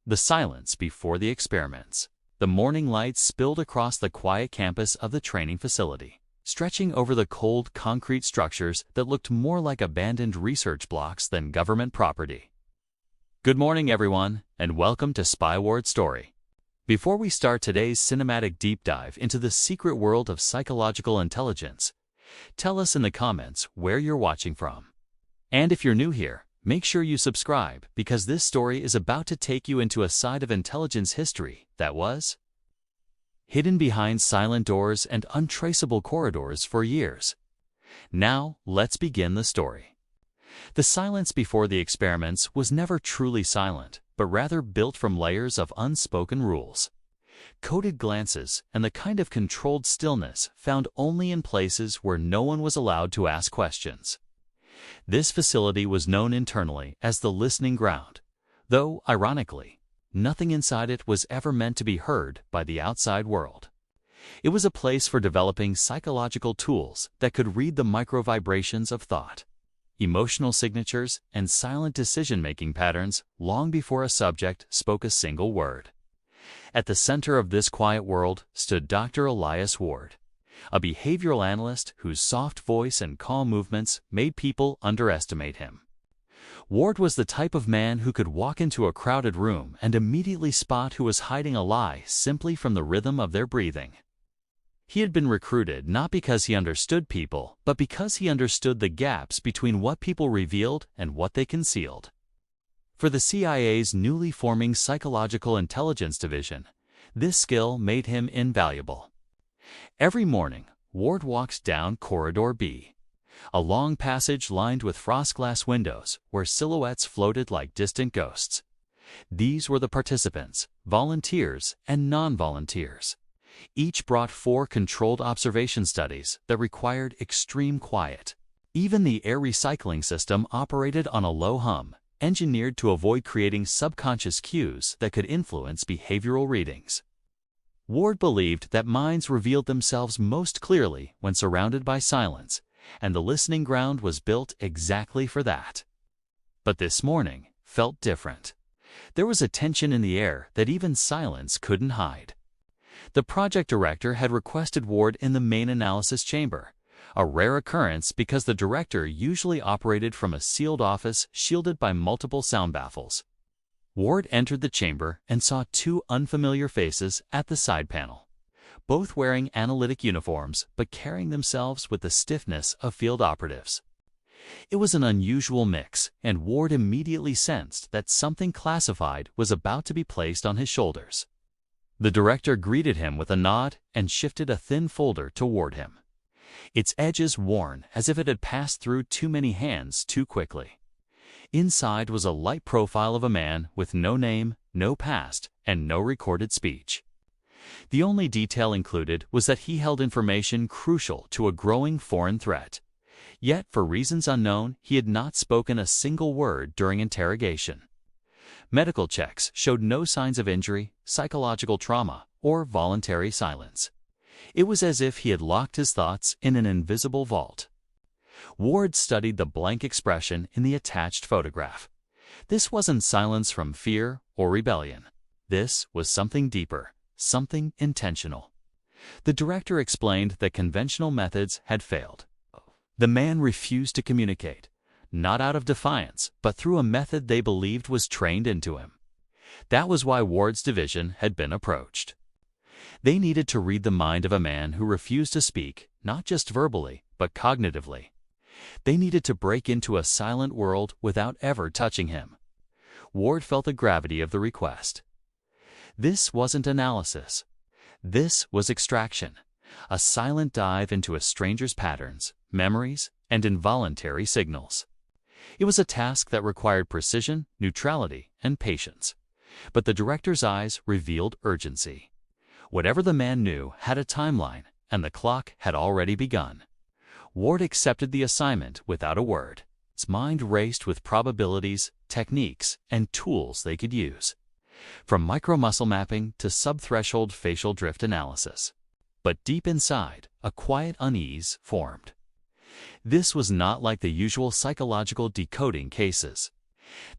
The silence before the experiments. The morning light spilled across the quiet campus of the training facility, stretching over the cold concrete structures that looked more like abandoned research blocks than government property. Good morning, everyone, and welcome to Spyward Story. Before we start today's cinematic deep dive into the secret world of psychological intelligence, tell us in the comments where you're watching from. And if you're new here, make sure you subscribe, because this story is about to take you into a side of intelligence history that was hidden behind silent doors and untraceable corridors for years. Now, let's begin the story. The silence before the experiments was never truly silent, but rather built from layers of unspoken rules, coded glances, and the kind of controlled stillness found only in places where no one was allowed to ask questions. This facility was known internally as the listening ground, though, ironically, nothing inside it was ever meant to be heard by the outside world. It was a place for developing psychological tools that could read the micro-vibrations of thought, emotional signatures, and silent decision-making patterns long before a subject spoke a single word. At the center of this quiet world stood Dr. Elias Ward, a behavioral analyst whose soft voice and calm movements made people underestimate him. Ward was the type of man who could walk into a crowded room and immediately spot who was hiding a lie simply from the rhythm of their breathing. He had been recruited not because he understood people, but because he understood the gaps between what people revealed and what they concealed. For the CIA's newly forming Psychological Intelligence Division, this skill made him invaluable. Every morning, Ward walked down Corridor B, a long passage lined with frost glass windows where silhouettes floated like distant ghosts. These were the participants, volunteers and non-volunteers. Each brought 4 controlled observation studies that required extreme quiet. Even the air recycling system operated on a low hum, engineered to avoid creating subconscious cues that could influence behavioral readings. Ward believed that minds revealed themselves most clearly when surrounded by silence, and the listening ground was built exactly for that. But this morning felt different. There was a tension in the air that even silence couldn't hide. The project director had requested Ward in the main analysis chamber, a rare occurrence because the director usually operated from a sealed office shielded by multiple sound baffles. Ward entered the chamber and saw 2 unfamiliar faces at the side panel, both wearing analytic uniforms but carrying themselves with the stiffness of field operatives. It was an unusual mix, and Ward immediately sensed that something classified was about to be placed on his shoulders. The director greeted him with a nod and shifted a thin folder toward him, its edges worn as if it had passed through too many hands too quickly. Inside was a light profile of a man with no name, no past, and no recorded speech. The only detail included was that he held information crucial to a growing foreign threat. Yet, for reasons unknown, he had not spoken a single word during interrogation. Medical checks showed no signs of injury, psychological trauma, or voluntary silence. It was as if he had locked his thoughts in an invisible vault. Ward studied the blank expression in the attached photograph. This wasn't silence from fear or rebellion. This was something deeper, something intentional. The director explained that conventional methods had failed. The man refused to communicate, not out of defiance, but through a method they believed was trained into him. That was why Ward's division had been approached. They needed to read the mind of a man who refused to speak, not just verbally, but cognitively. They needed to break into a silent world without ever touching him. Ward felt the gravity of the request. This wasn't analysis. This was extraction, a silent dive into a stranger's patterns, memories, and involuntary signals. It was a task that required precision, neutrality, and patience. But the director's eyes revealed urgency. Whatever the man knew had a timeline, and the clock had already begun. Ward accepted the assignment without a word. His mind raced with probabilities, techniques, and tools they could use, from micro-muscle mapping to subthreshold facial drift analysis. But deep inside, a quiet unease formed. This was not like the usual psychological decoding cases.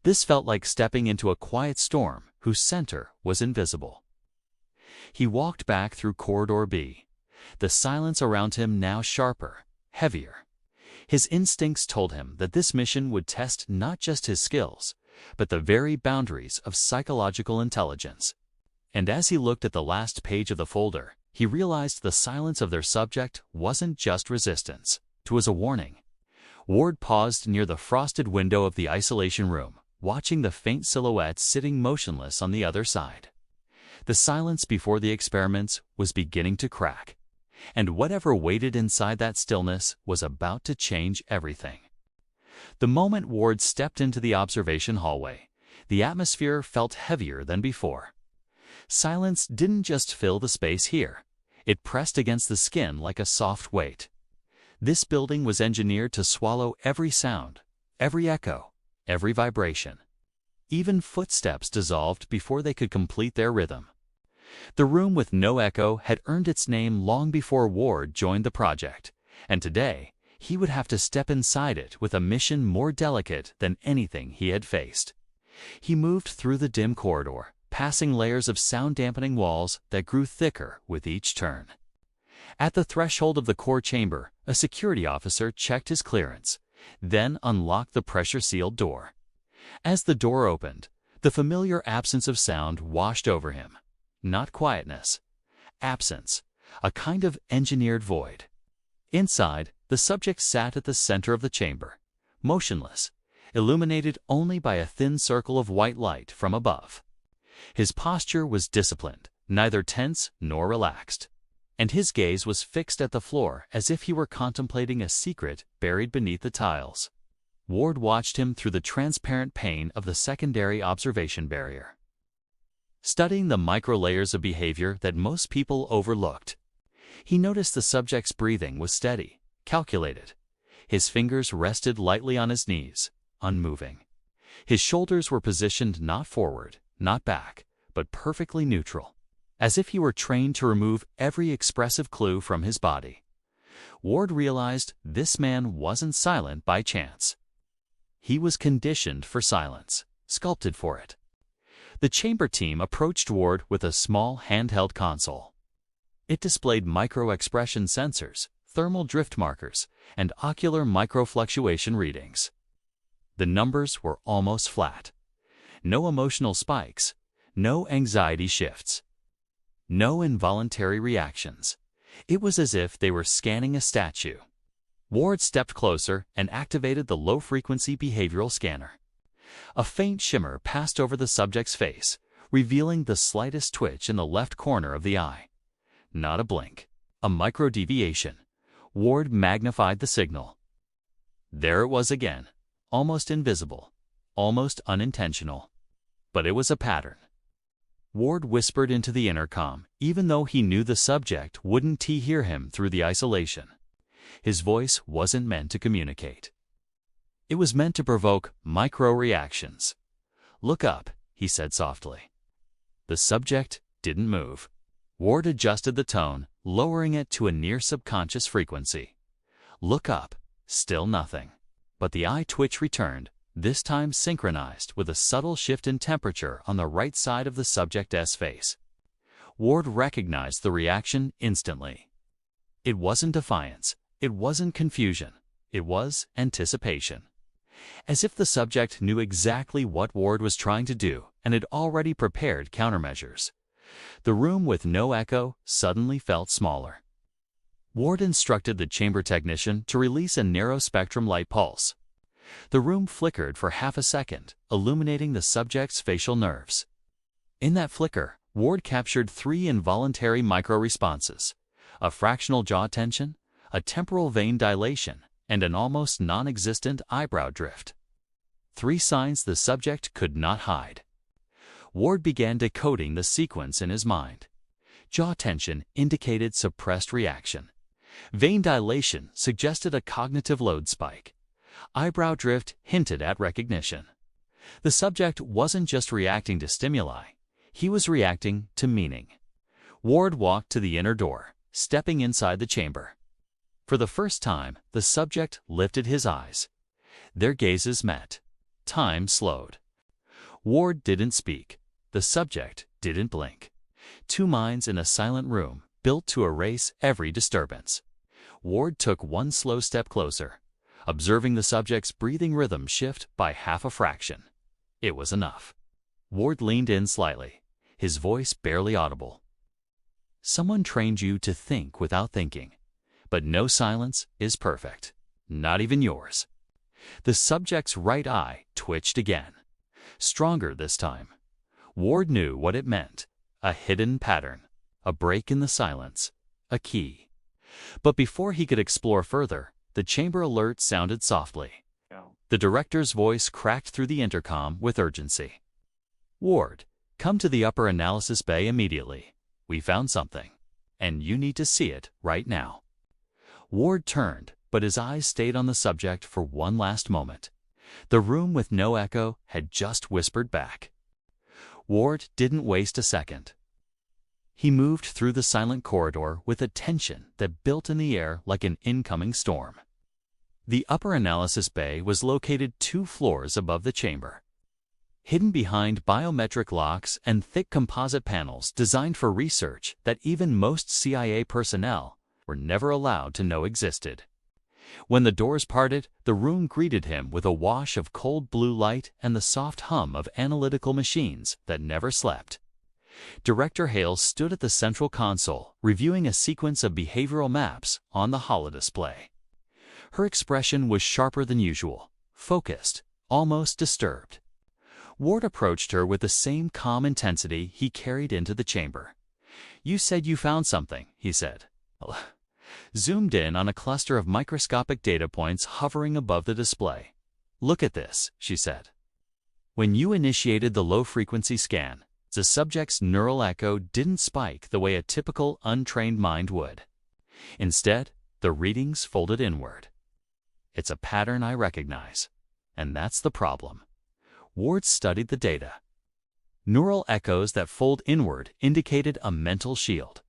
This felt like stepping into a quiet storm whose center was invisible. He walked back through Corridor B, the silence around him now sharper, heavier. His instincts told him that this mission would test not just his skills, but the very boundaries of psychological intelligence. And as he looked at the last page of the folder, he realized the silence of their subject wasn't just resistance. It was a warning. Ward paused near the frosted window of the isolation room, watching the faint silhouette sitting motionless on the other side. The silence before the experiments was beginning to crack, and whatever waited inside that stillness was about to change everything. The moment Ward stepped into the observation hallway, the atmosphere felt heavier than before. Silence didn't just fill the space here. It pressed against the skin like a soft weight. This building was engineered to swallow every sound, every echo, every vibration. Even footsteps dissolved before they could complete their rhythm. The room with no echo had earned its name long before Ward joined the project, and today he would have to step inside it with a mission more delicate than anything he had faced. He moved through the dim corridor, passing layers of sound-dampening walls that grew thicker with each turn. At the threshold of the core chamber, a security officer checked his clearance, then unlocked the pressure-sealed door. As the door opened, the familiar absence of sound washed over him. Not quietness. Absence. A kind of engineered void. Inside, the subject sat at the center of the chamber, motionless, illuminated only by a thin circle of white light from above. His posture was disciplined, neither tense nor relaxed, and his gaze was fixed at the floor as if he were contemplating a secret buried beneath the tiles. Ward watched him through the transparent pane of the secondary observation barrier, studying the micro-layers of behavior that most people overlooked. He noticed the subject's breathing was steady, calculated. His fingers rested lightly on his knees, unmoving. His shoulders were positioned not forward, not back, but perfectly neutral, as if he were trained to remove every expressive clue from his body. Ward realized this man wasn't silent by chance. He was conditioned for silence, sculpted for it. The chamber team approached Ward with a small handheld console. It displayed micro-expression sensors, thermal drift markers, and ocular microfluctuation readings. The numbers were almost flat. No emotional spikes, no anxiety shifts, no involuntary reactions. It was as if they were scanning a statue. Ward stepped closer and activated the low-frequency behavioral scanner. A faint shimmer passed over the subject's face, revealing the slightest twitch in the left corner of the eye. Not a blink, a micro-deviation. Ward magnified the signal. There it was again, almost invisible, almost unintentional. But it was a pattern. Ward whispered into the intercom, even though he knew the subject wouldn't hear him through the isolation. His voice wasn't meant to communicate. It was meant to provoke micro-reactions. "Look up," he said softly. The subject didn't move. Ward adjusted the tone, lowering it to a near-subconscious frequency. "Look up," still nothing. But the eye twitch returned, this time synchronized with a subtle shift in temperature on the right side of the subject's face. Ward recognized the reaction instantly. It wasn't defiance. It wasn't confusion. It was anticipation. As if the subject knew exactly what Ward was trying to do and had already prepared countermeasures. The room with no echo suddenly felt smaller. Ward instructed the chamber technician to release a narrow-spectrum light pulse. The room flickered for half a second, illuminating the subject's facial nerves. In that flicker, Ward captured 3 involuntary micro-responses: a fractional jaw tension, a temporal vein dilation, and an almost non-existent eyebrow drift. 3 signs the subject could not hide. Ward began decoding the sequence in his mind. Jaw tension indicated suppressed reaction. Vein dilation suggested a cognitive load spike. Eyebrow drift hinted at recognition. The subject wasn't just reacting to stimuli. He was reacting to meaning. Ward walked to the inner door, stepping inside the chamber. For the first time, the subject lifted his eyes. Their gazes met. Time slowed. Ward didn't speak. The subject didn't blink. Two minds in a silent room, built to erase every disturbance. Ward took one slow step closer, observing the subject's breathing rhythm shift by half a fraction. It was enough. Ward leaned in slightly, his voice barely audible. Someone trained you to think without thinking, but no silence is perfect, not even yours. The subject's right eye twitched again, stronger this time. Ward knew what it meant, a hidden pattern, a break in the silence, a key. But before he could explore further, the chamber alert sounded softly. The director's voice cracked through the intercom with urgency. Ward, come to the upper analysis bay immediately. We found something, and you need to see it right now. Ward turned, but his eyes stayed on the subject for one last moment. The room with no echo had just whispered back. Ward didn't waste a second. He moved through the silent corridor with a tension that built in the air like an incoming storm. The upper analysis bay was located 2 floors above the chamber. Hidden behind biometric locks and thick composite panels designed for research that even most CIA personnel were never allowed to know existed. When the doors parted, the room greeted him with a wash of cold blue light and the soft hum of analytical machines that never slept. Director Hale stood at the central console, reviewing a sequence of behavioral maps on the holodisplay. Her expression was sharper than usual, focused, almost disturbed. Ward approached her with the same calm intensity he carried into the chamber. "You said you found something," he said. Zoomed in on a cluster of microscopic data points hovering above the display. "Look at this," she said. When you initiated the low-frequency scan, the subject's neural echo didn't spike the way a typical untrained mind would. Instead, the readings folded inward. It's a pattern I recognize, and that's the problem. Ward studied the data. Neural echoes that fold inward indicated a mental shield,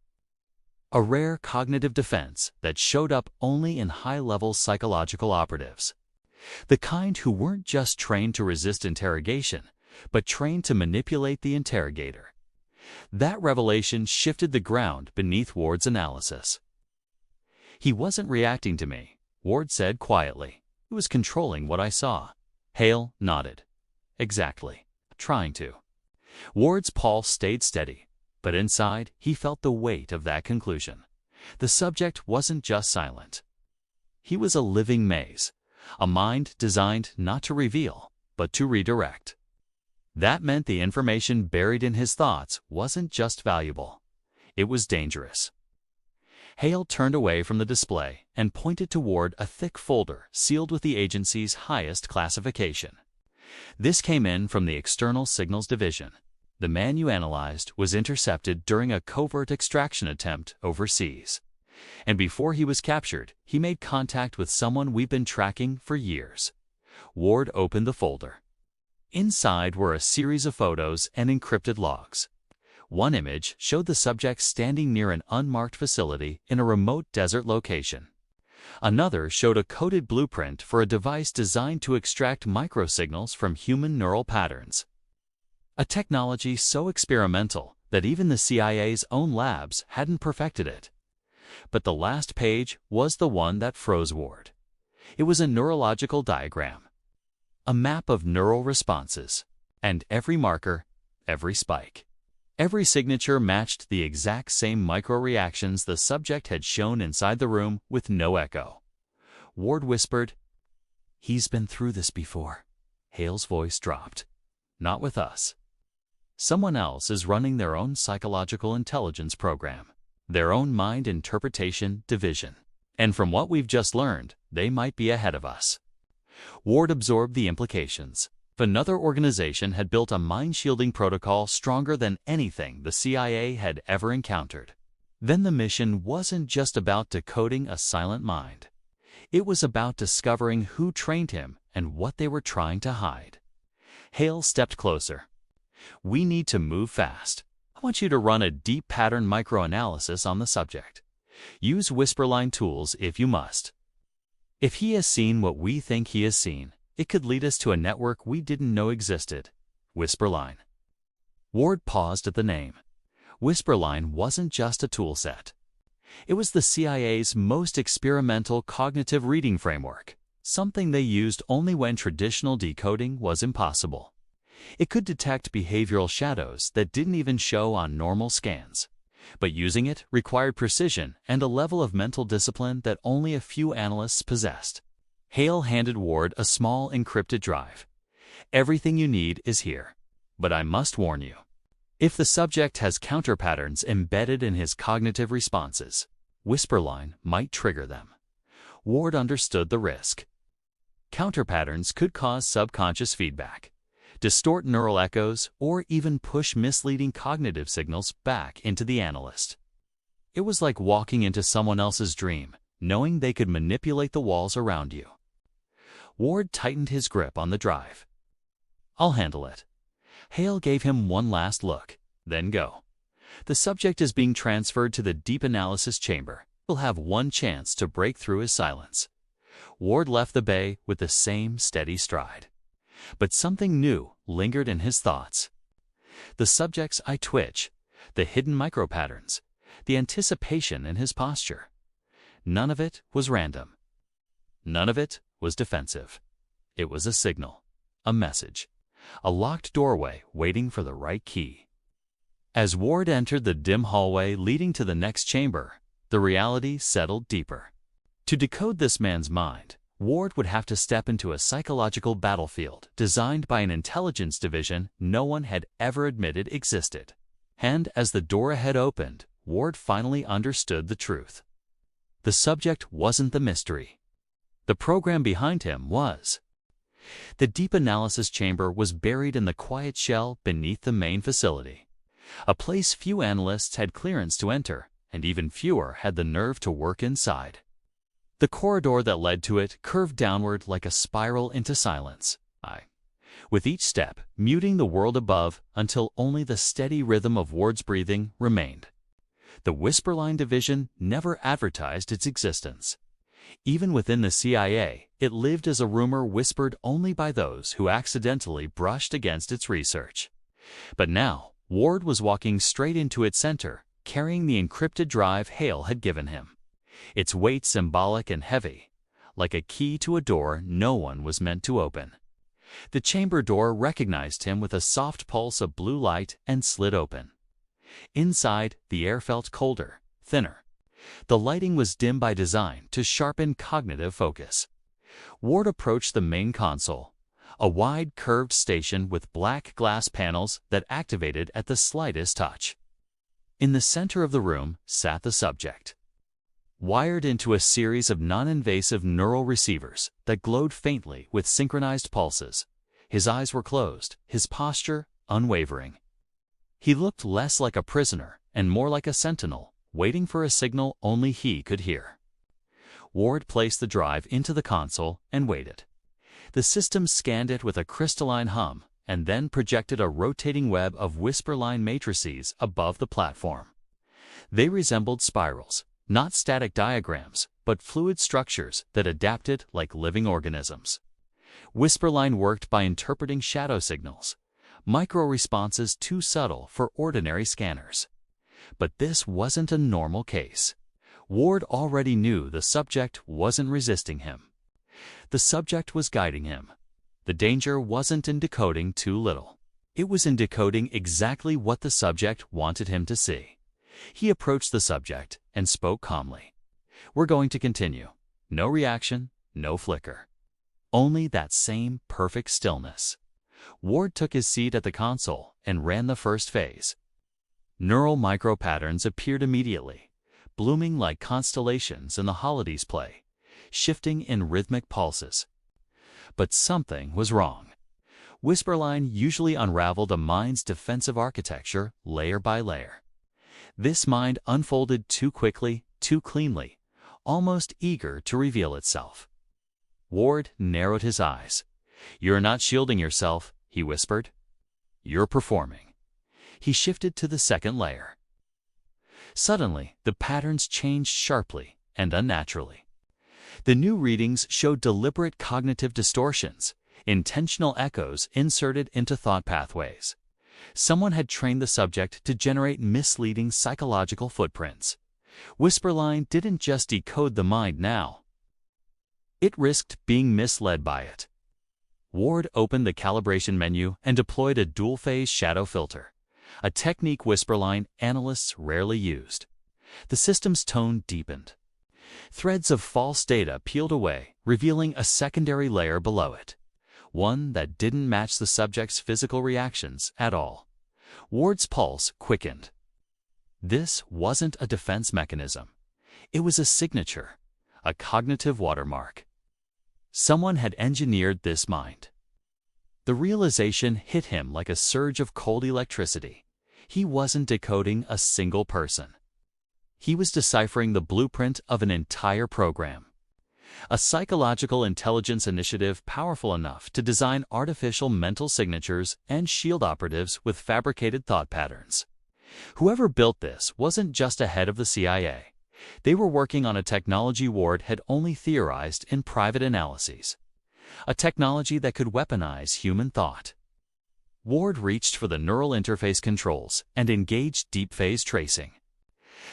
a rare cognitive defense that showed up only in high-level psychological operatives, the kind who weren't just trained to resist interrogation, but trained to manipulate the interrogator. That revelation shifted the ground beneath Ward's analysis. "He wasn't reacting to me," Ward said quietly. "He was controlling what I saw." Hale nodded. "Exactly. Trying to." Ward's pulse stayed steady, but inside he felt the weight of that conclusion. The subject wasn't just silent. He was a living maze, a mind designed not to reveal, but to redirect. That meant the information buried in his thoughts wasn't just valuable. It was dangerous. Hale turned away from the display and pointed toward a thick folder sealed with the agency's highest classification. This came in from the External Signals Division. The man you analyzed was intercepted during a covert extraction attempt overseas. And before he was captured, he made contact with someone we've been tracking for years. Ward opened the folder. Inside were a series of photos and encrypted logs. One image showed the subject standing near an unmarked facility in a remote desert location. Another showed a coded blueprint for a device designed to extract microsignals from human neural patterns. A technology so experimental that even the CIA's own labs hadn't perfected it. But the last page was the one that froze Ward. It was a neurological diagram, a map of neural responses, and every marker, every spike, every signature matched the exact same micro-reactions the subject had shown inside the room with no echo. Ward whispered, "He's been through this before." Hale's voice dropped. "Not with us. Someone else is running their own psychological intelligence program, their own mind interpretation division. And from what we've just learned, they might be ahead of us." Ward absorbed the implications. If another organization had built a mind-shielding protocol stronger than anything the CIA had ever encountered, then the mission wasn't just about decoding a silent mind. It was about discovering who trained him and what they were trying to hide. Hale stepped closer. "We need to move fast. I want you to run a deep pattern microanalysis on the subject. Use whisperline tools if you must. If he has seen what we think he has seen, it could lead us to a network we didn't know existed. Whisperline." Ward paused at the name. Whisperline wasn't just a toolset. It was the CIA's most experimental cognitive reading framework, something they used only when traditional decoding was impossible. It could detect behavioral shadows that didn't even show on normal scans. But using it required precision and a level of mental discipline that only a few analysts possessed. Hale handed Ward a small encrypted drive. "Everything you need is here. But I must warn you. If the subject has counterpatterns embedded in his cognitive responses, Whisperline might trigger them." Ward understood the risk. Counterpatterns could cause subconscious feedback, distort neural echoes, or even push misleading cognitive signals back into the analyst. It was like walking into someone else's dream, knowing they could manipulate the walls around you. Ward tightened his grip on the drive. "I'll handle it." Hale gave him one last look, then go. "The subject is being transferred to the deep analysis chamber. We'll have one chance to break through his silence." Ward left the bay with the same steady stride. But something new lingered in his thoughts. The subject's eye twitch, the hidden micropatterns, the anticipation in his posture. None of it was random. None of it was defensive. It was a signal, a message, a locked doorway waiting for the right key. As Ward entered the dim hallway leading to the next chamber, the reality settled deeper. To decode this man's mind, Ward would have to step into a psychological battlefield designed by an intelligence division no one had ever admitted existed. And as the door ahead opened, Ward finally understood the truth. The subject wasn't the mystery. The program behind him was. The deep analysis chamber was buried in the quiet shell beneath the main facility, a place few analysts had clearance to enter, and even fewer had the nerve to work inside. The corridor that led to it curved downward like a spiral into silence, with each step muting the world above until only the steady rhythm of Ward's breathing remained. The Whisperline division never advertised its existence. Even within the CIA, it lived as a rumor whispered only by those who accidentally brushed against its research. But now, Ward was walking straight into its center, carrying the encrypted drive Hale had given him. Its weight symbolic and heavy, like a key to a door no one was meant to open. The chamber door recognized him with a soft pulse of blue light and slid open. Inside, the air felt colder, thinner. The lighting was dim by design to sharpen cognitive focus. Ward approached the main console, a wide curved station with black glass panels that activated at the slightest touch. In the center of the room sat the subject, wired into a series of non-invasive neural receivers that glowed faintly with synchronized pulses. His eyes were closed, his posture unwavering. He looked less like a prisoner and more like a sentinel, waiting for a signal only he could hear. Ward placed the drive into the console and waited. The system scanned it with a crystalline hum and then projected a rotating web of Whisperline matrices above the platform. They resembled spirals, not static diagrams, but fluid structures that adapted like living organisms. Whisperline worked by interpreting shadow signals, micro-responses too subtle for ordinary scanners. But this wasn't a normal case. Ward already knew the subject wasn't resisting him. The subject was guiding him. The danger wasn't in decoding too little. It was in decoding exactly what the subject wanted him to see. He approached the subject and spoke calmly. "We're going to continue. No reaction, no flicker. Only that same perfect stillness." Ward took his seat at the console and ran the first phase. Neural micropatterns appeared immediately, blooming like constellations in the Holidays play, shifting in rhythmic pulses. But something was wrong. Whisperline usually unraveled a mind's defensive architecture layer by layer. This mind unfolded too quickly, too cleanly, almost eager to reveal itself. Ward narrowed his eyes. "You're not shielding yourself," he whispered. "You're performing." He shifted to the second layer. Suddenly, the patterns changed sharply and unnaturally. The new readings showed deliberate cognitive distortions, intentional echoes inserted into thought pathways. Someone had trained the subject to generate misleading psychological footprints. Whisperline didn't just decode the mind now. It risked being misled by it. Ward opened the calibration menu and deployed a dual-phase shadow filter, a technique Whisperline analysts rarely used. The system's tone deepened. Threads of false data peeled away, revealing a secondary layer below it, one that didn't match the subject's physical reactions at all. Ward's pulse quickened. This wasn't a defense mechanism. It was a signature, a cognitive watermark. Someone had engineered this mind. The realization hit him like a surge of cold electricity. He wasn't decoding a single person. He was deciphering the blueprint of an entire program. A psychological intelligence initiative powerful enough to design artificial mental signatures and shield operatives with fabricated thought patterns. Whoever built this wasn't just ahead of the CIA. They were working on a technology Ward had only theorized in private analyses. A technology that could weaponize human thought. Ward reached for the neural interface controls and engaged deep phase tracing.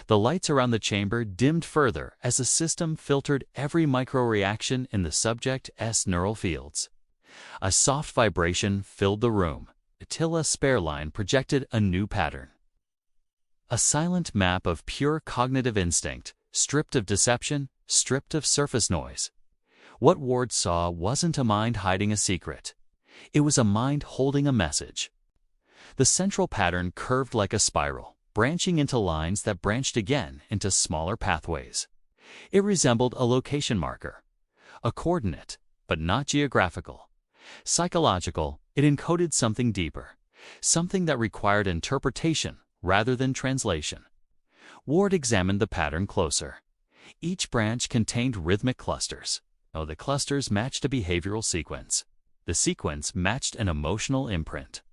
The lights around the chamber dimmed further as the system filtered every microreaction in the subject's neural fields. A soft vibration filled the room till a spare line projected a new pattern. A silent map of pure cognitive instinct, stripped of deception, stripped of surface noise. What Ward saw wasn't a mind hiding a secret. It was a mind holding a message. The central pattern curved like a spiral, branching into lines that branched again into smaller pathways. It resembled a location marker, a coordinate, but not geographical. Psychological, it encoded something deeper, something that required interpretation rather than translation. Ward examined the pattern closer. Each branch contained rhythmic clusters. The clusters matched a behavioral sequence. The sequence matched an emotional imprint.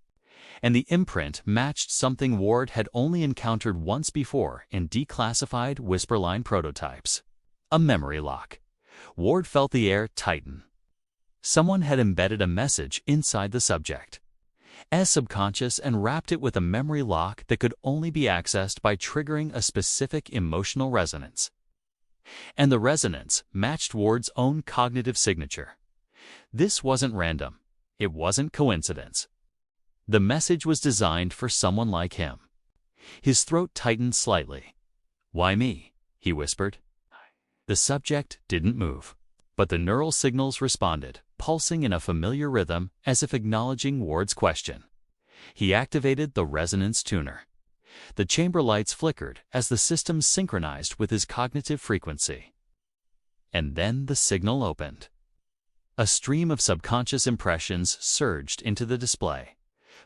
And the imprint matched something Ward had only encountered once before in declassified Whisperline prototypes. A memory lock. Ward felt the air tighten. Someone had embedded a message inside the subject, as subconscious, and wrapped it with a memory lock that could only be accessed by triggering a specific emotional resonance. And the resonance matched Ward's own cognitive signature. This wasn't random. It wasn't coincidence. The message was designed for someone like him. His throat tightened slightly. "Why me?" he whispered. The subject didn't move, but the neural signals responded, pulsing in a familiar rhythm as if acknowledging Ward's question. He activated the resonance tuner. The chamber lights flickered as the system synchronized with his cognitive frequency. And then the signal opened. A stream of subconscious impressions surged into the display.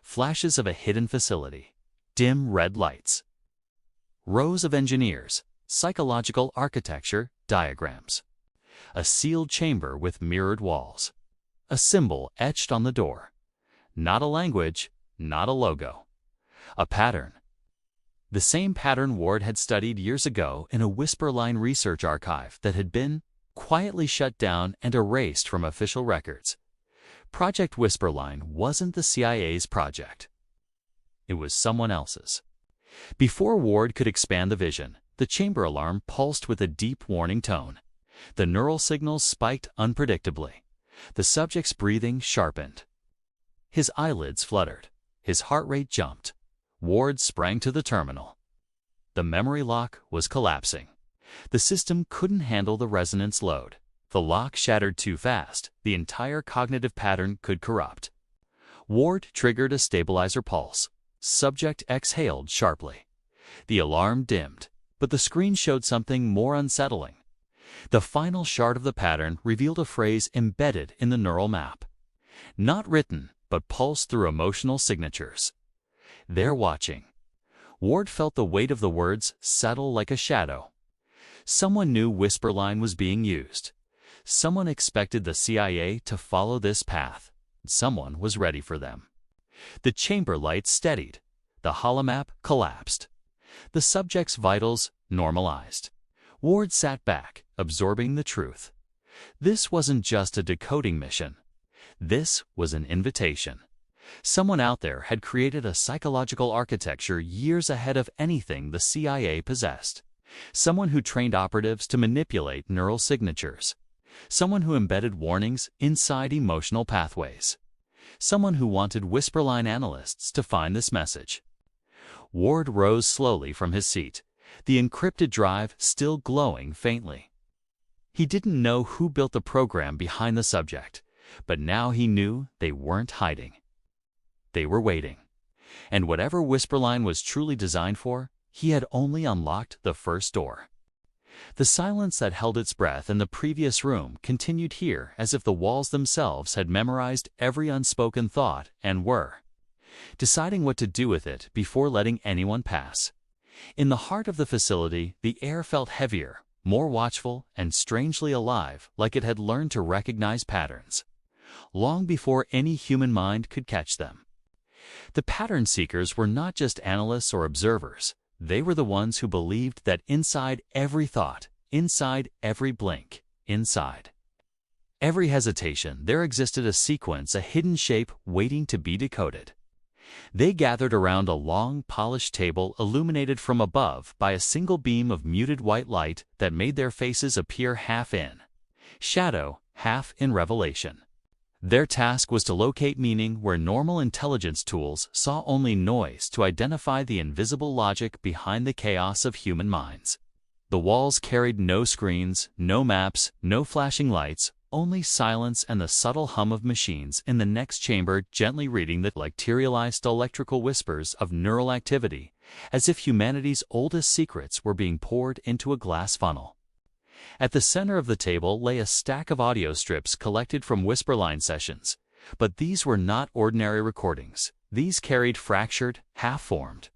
Flashes of a hidden facility, dim red lights. Rows of engineers, psychological architecture, diagrams. A sealed chamber with mirrored walls. A symbol etched on the door. Not a language, not a logo. A pattern. The same pattern Ward had studied years ago in a Whisperline research archive that had been quietly shut down and erased from official records. Project Whisperline wasn't the CIA's project. It was someone else's. Before Ward could expand the vision, the chamber alarm pulsed with a deep warning tone. The neural signals spiked unpredictably. The subject's breathing sharpened. His eyelids fluttered. His heart rate jumped. Ward sprang to the terminal. The memory lock was collapsing. The system couldn't handle the resonance load. The lock shattered too fast. The entire cognitive pattern could corrupt. Ward triggered a stabilizer pulse. Subject exhaled sharply. The alarm dimmed, but the screen showed something more unsettling. The final shard of the pattern revealed a phrase embedded in the neural map. Not written, but pulsed through emotional signatures. "They're watching." Ward felt the weight of the words settle like a shadow. Someone knew Whisperline was being used. Someone expected the CIA to follow this path. Someone was ready for them. The chamber lights steadied. The holomap collapsed. The subject's vitals normalized. Ward sat back, absorbing the truth. This wasn't just a decoding mission. This was an invitation. Someone out there had created a psychological architecture years ahead of anything the CIA possessed. Someone who trained operatives to manipulate neural signatures. Someone who embedded warnings inside emotional pathways. Someone who wanted Whisperline analysts to find this message. Ward rose slowly from his seat, the encrypted drive still glowing faintly. He didn't know who built the program behind the subject, but now he knew they weren't hiding. They were waiting. And whatever Whisperline was truly designed for, he had only unlocked the first door. The silence that held its breath in the previous room continued here as if the walls themselves had memorized every unspoken thought and were deciding what to do with it before letting anyone pass. In the heart of the facility, the air felt heavier, more watchful, and strangely alive, like it had learned to recognize patterns, long before any human mind could catch them. The pattern seekers were not just analysts or observers. They were the ones who believed that inside every thought, inside every blink, inside every hesitation, there existed a sequence, a hidden shape waiting to be decoded. They gathered around a long, polished table illuminated from above by a single beam of muted white light that made their faces appear half in shadow, half in revelation. Their task was to locate meaning where normal intelligence tools saw only noise, to identify the invisible logic behind the chaos of human minds. The walls carried no screens, no maps, no flashing lights, only silence and the subtle hum of machines in the next chamber gently reading the fictionalized electrical whispers of neural activity, as if humanity's oldest secrets were being poured into a glass funnel. At the center of the table lay a stack of audio strips collected from Whisperline sessions, but these were not ordinary recordings. These carried fractured, half-formed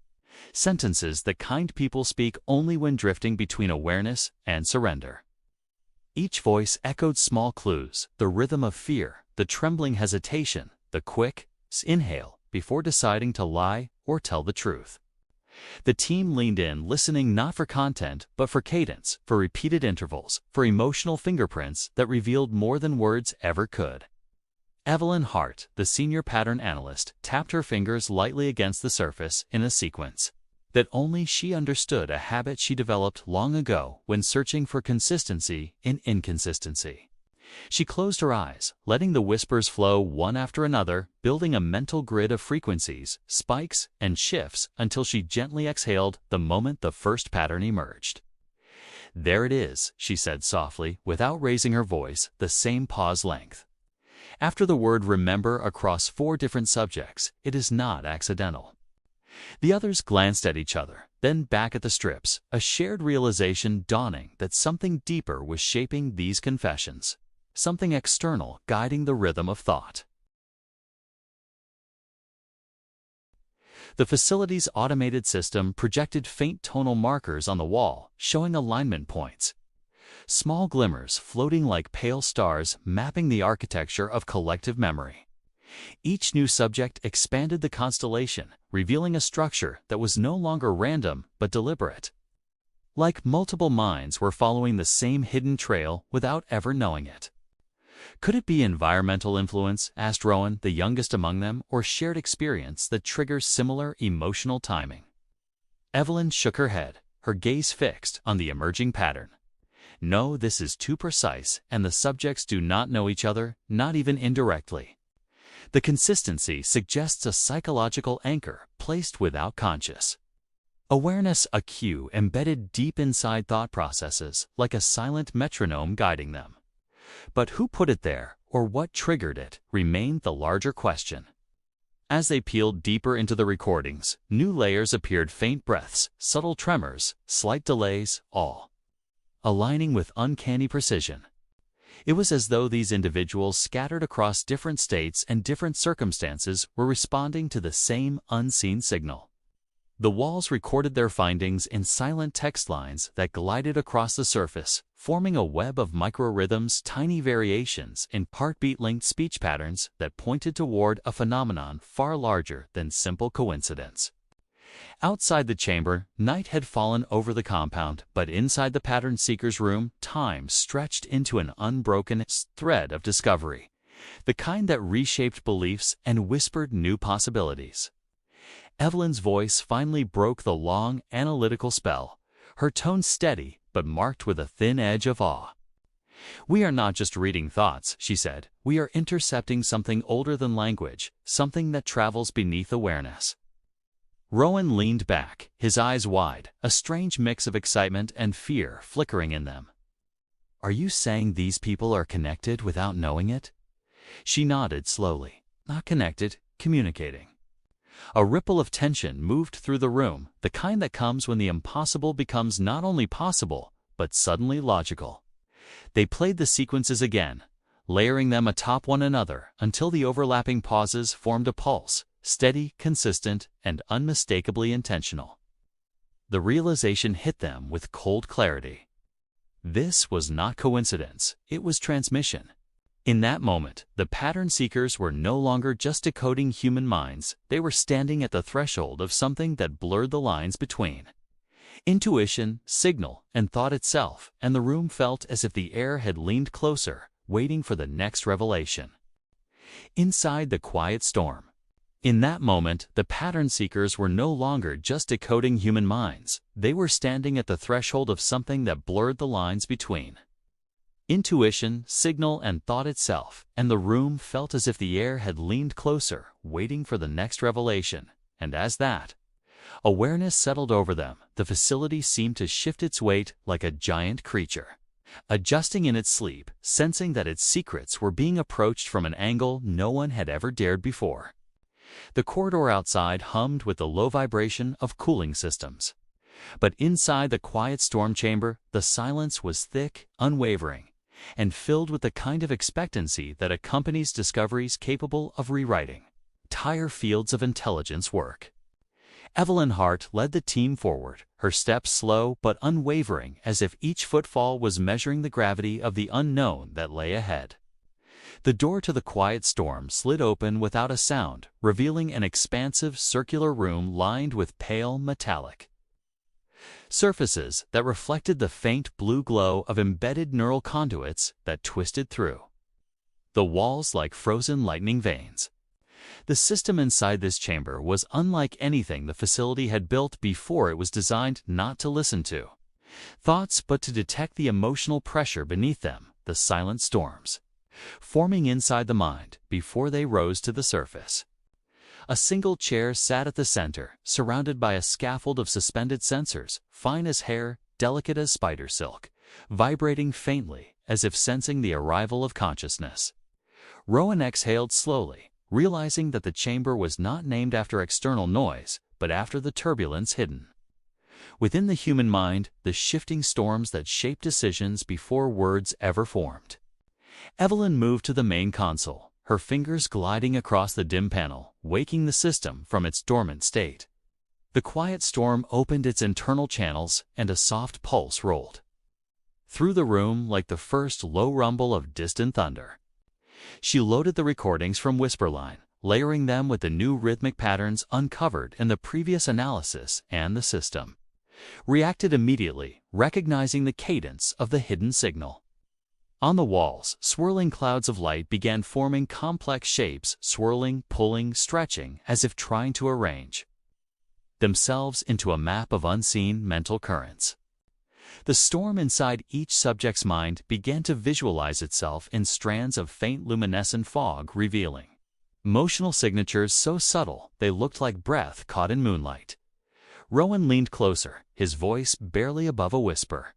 sentences, the kind people speak only when drifting between awareness and surrender. Each voice echoed small clues, the rhythm of fear, the trembling hesitation, the quick inhale before deciding to lie or tell the truth. The team leaned in, listening not for content, but for cadence, for repeated intervals, for emotional fingerprints that revealed more than words ever could. Evelyn Hart, the senior pattern analyst, tapped her fingers lightly against the surface in a sequence that only she understood, a habit she developed long ago when searching for consistency in inconsistency. She closed her eyes, letting the whispers flow one after another, building a mental grid of frequencies, spikes, and shifts until she gently exhaled the moment the first pattern emerged. "There it is," she said softly, without raising her voice, the same pause length. After the word remember across 4 different subjects, it is not accidental. The others glanced at each other, then back at the strips, a shared realization dawning that something deeper was shaping these confessions. Something external guiding the rhythm of thought. The facility's automated system projected faint tonal markers on the wall, showing alignment points. Small glimmers floating like pale stars, mapping the architecture of collective memory. Each new subject expanded the constellation, revealing a structure that was no longer random but deliberate. Like multiple minds were following the same hidden trail without ever knowing it. Could it be environmental influence, asked Rowan, the youngest among them, or shared experience that triggers similar emotional timing? Evelyn shook her head, her gaze fixed on the emerging pattern. No, this is too precise, and the subjects do not know each other, not even indirectly. The consistency suggests a psychological anchor placed without conscious awareness, a cue embedded deep inside thought processes, like a silent metronome guiding them. But who put it there, or what triggered it, remained the larger question. As they peeled deeper into the recordings, new layers appeared, faint breaths, subtle tremors, slight delays, all aligning with uncanny precision. It was as though these individuals, scattered across different states and different circumstances, were responding to the same unseen signal. The walls recorded their findings in silent text lines that glided across the surface, forming a web of microrhythms, tiny variations in heartbeat-linked speech patterns that pointed toward a phenomenon far larger than simple coincidence. Outside the chamber, night had fallen over the compound, but inside the pattern seeker's room, time stretched into an unbroken thread of discovery. the kind that reshaped beliefs and whispered new possibilities. Evelyn's voice finally broke the long, analytical spell, her tone steady but marked with a thin edge of awe. "We are not just reading thoughts," she said. "We are intercepting something older than language, something that travels beneath awareness." Rowan leaned back, his eyes wide, a strange mix of excitement and fear flickering in them. "Are you saying these people are connected without knowing it?" She nodded slowly. "Not connected, communicating." A ripple of tension moved through the room, the kind that comes when the impossible becomes not only possible, but suddenly logical. They played the sequences again, layering them atop one another until the overlapping pauses formed a pulse, steady, consistent, and unmistakably intentional. The realization hit them with cold clarity. This was not coincidence, it was transmission. In that moment, the pattern seekers were no longer just decoding human minds, they were standing at the threshold of something that blurred the lines between intuition, signal, and thought itself, and the room felt as if the air had leaned closer, waiting for the next revelation. Inside the quiet storm. In that moment, the pattern seekers were no longer just decoding human minds, they were standing at the threshold of something that blurred the lines between intuition, signal, and thought itself, and the room felt as if the air had leaned closer, waiting for the next revelation. And as that awareness settled over them, the facility seemed to shift its weight like a giant creature, adjusting in its sleep, sensing that its secrets were being approached from an angle no one had ever dared before. The corridor outside hummed with the low vibration of cooling systems. But inside the quiet storm chamber, the silence was thick, unwavering, and filled with the kind of expectancy that accompanies discoveries capable of rewriting entire fields of intelligence work. Evelyn Hart led the team forward, her steps slow but unwavering, as if each footfall was measuring the gravity of the unknown that lay ahead. The door to the quiet storm slid open without a sound, revealing an expansive circular room lined with pale metallic surfaces that reflected the faint blue glow of embedded neural conduits that twisted through the walls like frozen lightning veins. The system inside this chamber was unlike anything the facility had built before. It was designed not to listen to thoughts but to detect the emotional pressure beneath them, the silent storms forming inside the mind before they rose to the surface. A single chair sat at the center, surrounded by a scaffold of suspended sensors, fine as hair, delicate as spider silk, vibrating faintly as if sensing the arrival of consciousness. Rowan exhaled slowly, realizing that the chamber was not named after external noise, but after the turbulence hidden within the human mind, the shifting storms that shape decisions before words ever formed. Evelyn moved to the main console, her fingers gliding across the dim panel, waking the system from its dormant state. The quiet storm opened its internal channels, and a soft pulse rolled through the room like the first low rumble of distant thunder. She loaded the recordings from Whisperline, layering them with the new rhythmic patterns uncovered in the previous analysis, and the system reacted immediately, recognizing the cadence of the hidden signal. On the walls, swirling clouds of light began forming complex shapes, swirling, pulling, stretching, as if trying to arrange themselves into a map of unseen mental currents. The storm inside each subject's mind began to visualize itself in strands of faint luminescent fog, revealing emotional signatures so subtle they looked like breath caught in moonlight. Rowan leaned closer, his voice barely above a whisper.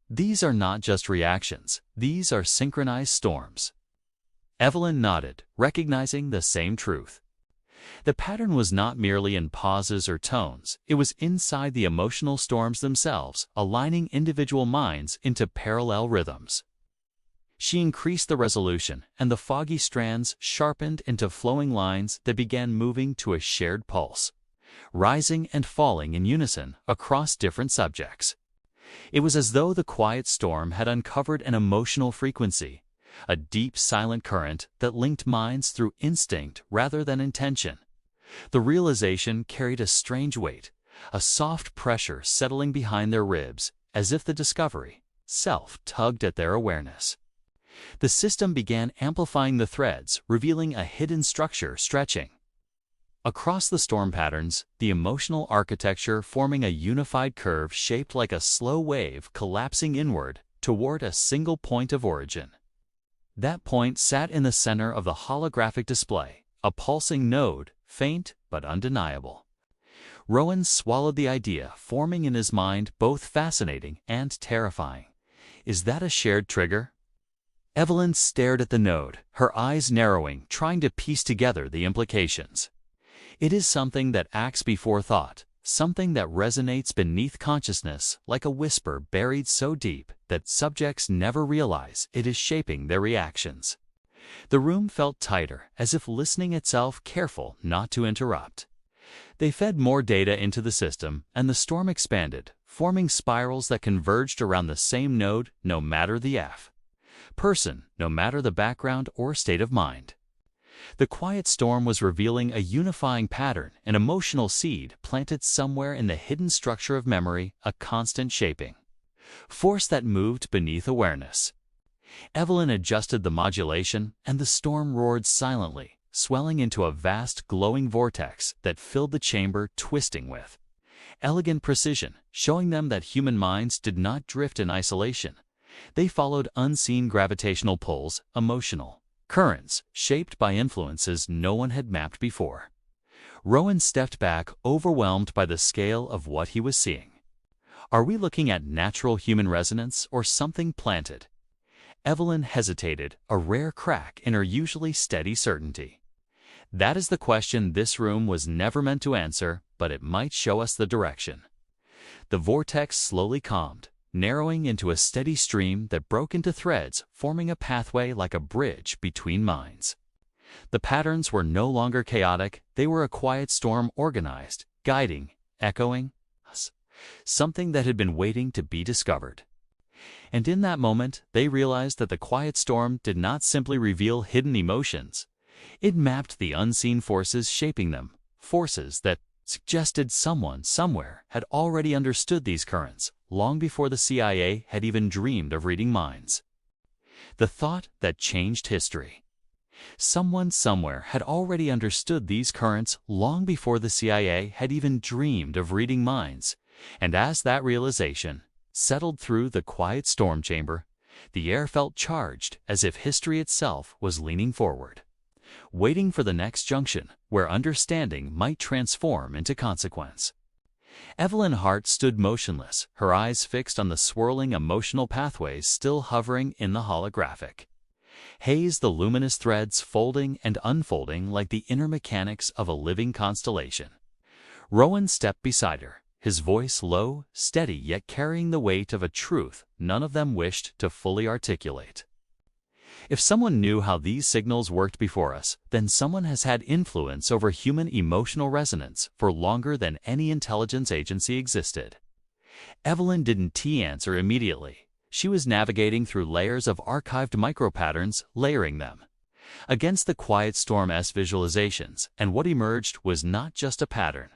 "These are not just reactions, these are synchronized storms." Evelyn nodded, recognizing the same truth. The pattern was not merely in pauses or tones, it was inside the emotional storms themselves, aligning individual minds into parallel rhythms. She increased the resolution, and the foggy strands sharpened into flowing lines that began moving to a shared pulse, rising and falling in unison across different subjects. It was as though the quiet storm had uncovered an emotional frequency, a deep, silent current that linked minds through instinct rather than intention. The realization carried a strange weight, a soft pressure settling behind their ribs, as if the discovery, self, tugged at their awareness. The system began amplifying the threads, revealing a hidden structure stretching across the storm patterns, the emotional architecture forming a unified curve shaped like a slow wave collapsing inward toward a single point of origin. That point sat in the center of the holographic display, a pulsing node, faint but undeniable. Rowan swallowed the idea, forming in his mind both fascinating and terrifying. Is that a shared trigger? Evelyn stared at the node, her eyes narrowing, trying to piece together the implications. It is something that acts before thought, something that resonates beneath consciousness like a whisper buried so deep that subjects never realize it is shaping their reactions. The room felt tighter, as if listening itself, careful not to interrupt. They fed more data into the system, and the storm expanded, forming spirals that converged around the same node no matter the person, no matter the background or state of mind. The quiet storm was revealing a unifying pattern, an emotional seed planted somewhere in the hidden structure of memory, a constant shaping force that moved beneath awareness. Evelyn adjusted the modulation, and the storm roared silently, swelling into a vast glowing vortex that filled the chamber, twisting with elegant precision, showing them that human minds did not drift in isolation. They followed unseen gravitational pulls, emotional currents shaped by influences no one had mapped before. Rowan stepped back, overwhelmed by the scale of what he was seeing. Are we looking at natural human resonance or something planted? Evelyn hesitated, a rare crack in her usually steady certainty. That is the question this room was never meant to answer, but it might show us the direction. The vortex slowly calmed, narrowing into a steady stream that broke into threads, forming a pathway like a bridge between minds. The patterns were no longer chaotic, they were a quiet storm, organized, guiding, echoing us, something that had been waiting to be discovered. And in that moment, they realized that the quiet storm did not simply reveal hidden emotions. It mapped the unseen forces shaping them, forces that suggested someone somewhere had already understood these currents, long before the CIA had even dreamed of reading minds. The thought that changed history. Someone somewhere had already understood these currents long before the CIA had even dreamed of reading minds, and as that realization settled through the quiet storm chamber, the air felt charged, as if history itself was leaning forward, waiting for the next junction where understanding might transform into consequence. Evelyn Hart stood motionless, her eyes fixed on the swirling emotional pathways still hovering in the holographic haze, the luminous threads folding and unfolding like the inner mechanics of a living constellation. Rowan stepped beside her, his voice low, steady, yet carrying the weight of a truth none of them wished to fully articulate. If someone knew how these signals worked before us, then someone has had influence over human emotional resonance for longer than any intelligence agency existed. Evelyn didn't answer immediately. She was navigating through layers of archived micropatterns, layering them against the quiet storm-'s visualizations, and what emerged was not just a pattern,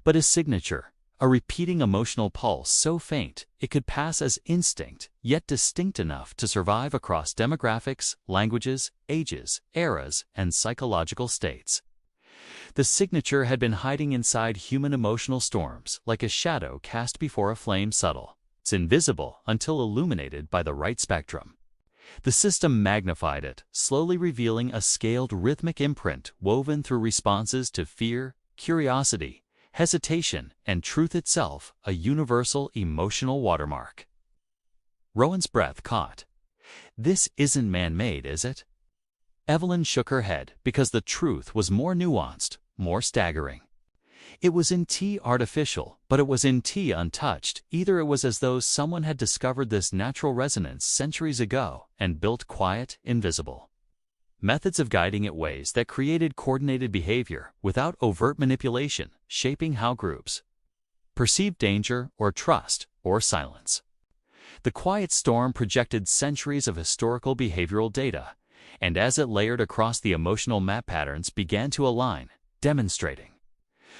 but a signature, a repeating emotional pulse so faint it could pass as instinct, yet distinct enough to survive across demographics, languages, ages, eras, and psychological states. The signature had been hiding inside human emotional storms, like a shadow cast before a flame, subtle. It's invisible until illuminated by the right spectrum. The system magnified it, slowly revealing a scaled rhythmic imprint woven through responses to fear, curiosity, hesitation, and truth itself, a universal emotional watermark. Rowan's breath caught. This isn't man-made, is it? Evelyn shook her head, because the truth was more nuanced, more staggering. It was artificial, but it was untouched. Either it was as though someone had discovered this natural resonance centuries ago and built quiet, invisible methods of guiding it, ways that created coordinated behavior without overt manipulation, shaping how groups perceived danger or trust or silence. The quiet storm projected centuries of historical behavioral data, and as it layered across the emotional map, patterns began to align, demonstrating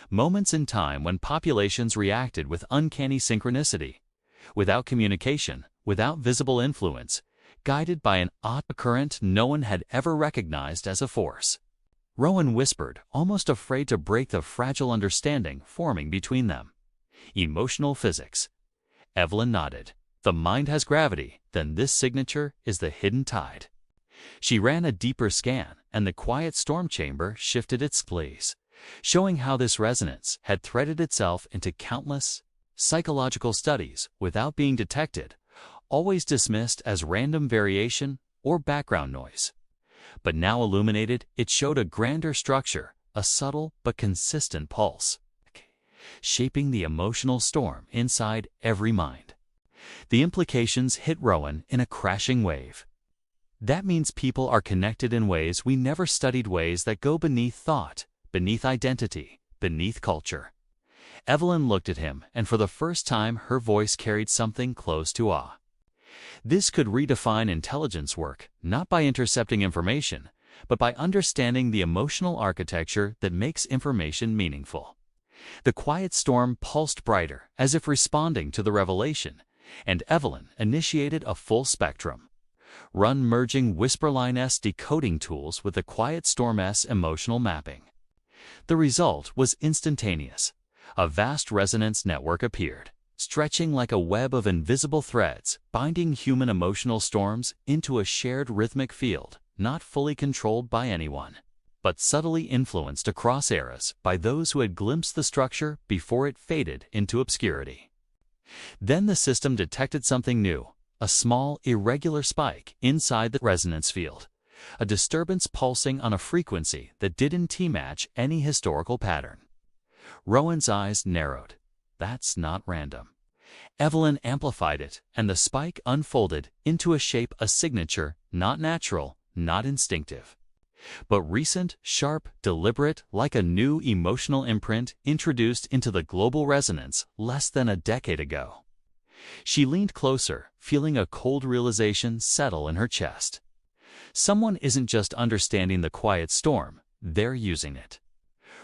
moments in time when populations reacted with uncanny synchronicity. Without communication, without visible influence, guided by an odd current no one had ever recognized as a force. Rowan whispered, almost afraid to break the fragile understanding forming between them. Emotional physics. Evelyn nodded. The mind has gravity, then this signature is the hidden tide. She ran a deeper scan, and the quiet storm chamber shifted its place, showing how this resonance had threaded itself into countless psychological studies without being detected, always dismissed as random variation or background noise. But now illuminated, it showed a grander structure, a subtle but consistent pulse, shaping the emotional storm inside every mind. The implications hit Rowan in a crashing wave. That means people are connected in ways we never studied, ways that go beneath thought, beneath identity, beneath culture. Evelyn looked at him, and for the first time her voice carried something close to awe. This could redefine intelligence work, not by intercepting information, but by understanding the emotional architecture that makes information meaningful. The quiet storm pulsed brighter, as if responding to the revelation, and Evelyn initiated a full spectrum run merging Whisperline-esque decoding tools with the quiet storm's emotional mapping. The result was instantaneous. A vast resonance network appeared, stretching like a web of invisible threads, binding human emotional storms into a shared rhythmic field, not fully controlled by anyone, but subtly influenced across eras by those who had glimpsed the structure before it faded into obscurity. Then the system detected something new, a small, irregular spike inside the resonance field, a disturbance pulsing on a frequency that didn't match any historical pattern. Rowan's eyes narrowed. That's not random. Evelyn amplified it, and the spike unfolded into a shape, a signature, not natural, not instinctive, but recent, sharp, deliberate, like a new emotional imprint introduced into the global resonance less than a decade ago. She leaned closer, feeling a cold realization settle in her chest. Someone isn't just understanding the quiet storm, they're using it.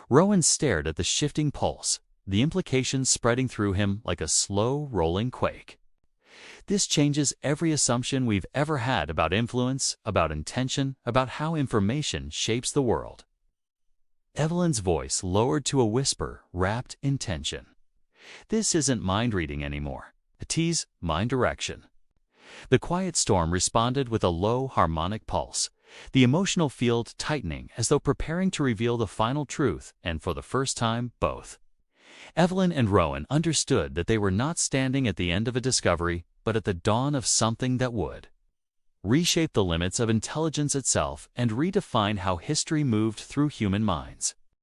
Rowan stared at the shifting pulse, the implications spreading through him like a slow, rolling quake. This changes every assumption we've ever had about influence, about intention, about how information shapes the world. Evelyn's voice lowered to a whisper wrapped in tension. This isn't mind reading anymore. It's mind direction. The quiet storm responded with a low harmonic pulse, the emotional field tightening as though preparing to reveal the final truth, and for the first time, both. Evelyn and Rowan understood that they were not standing at the end of a discovery, but at the dawn of something that would reshape the limits of intelligence itself and redefine how history moved through human minds.